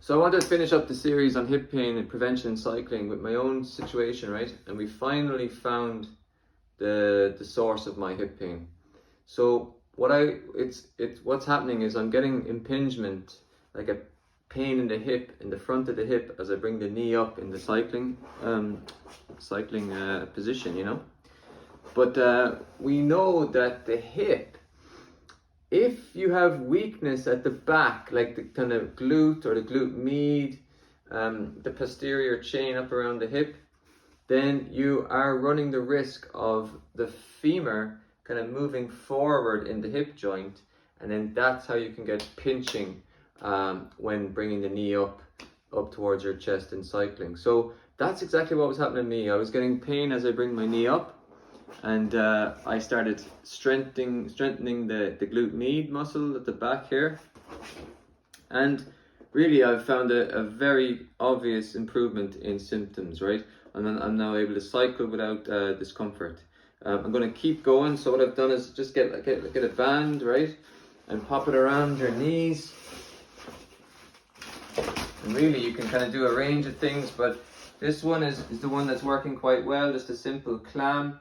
So I wanted to finish up the series on hip pain and prevention in cycling with my own situation, right? And we finally found the source of my hip pain. So what's happening is I'm getting impingement, like a pain in the hip, in the front of the hip, as I bring the knee up in the cycling position, you know. But we know that the hip, if you have weakness at the back, like the kind of glute or the glute med, the posterior chain up around the hip, then you are running the risk of the femur kind of moving forward in the hip joint, and then that's how you can get pinching when bringing the knee up towards your chest in cycling. So that's exactly what was happening to me. I was getting pain as I bring my knee up, and I started strengthening the glute med muscle at the back here, and really I've found a very obvious improvement in symptoms, right? And I'm now able to cycle without discomfort. I'm going to keep going. So what I've done is just get a band, right, and pop it around your knees. And really you can kind of do a range of things, but this one is the one that's working quite well, just a simple clam.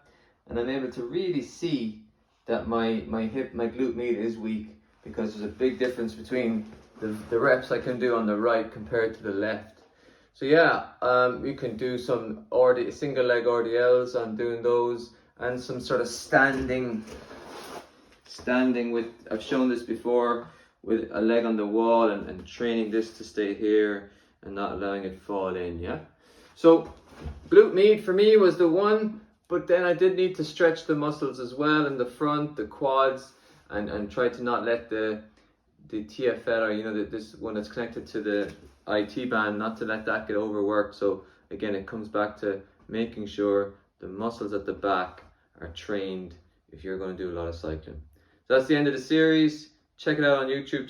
And I'm able to really see that my glute med is weak, because there's a big difference between the reps I can do on the right compared to the left. So yeah, you can do some single leg RDLs. I'm doing those, and some sort of standing with, I've shown this before, with a leg on the wall and training this to stay here and not allowing it fall in, yeah? So glute med for me was the one, but then I did need to stretch the muscles as well in the front, the quads, and try to not let the TFL, or you know, this one that's connected to the IT band, not to let that get overworked. So again, it comes back to making sure the muscles at the back are trained if you're going to do a lot of cycling. So that's the end of the series. Check it out on YouTube.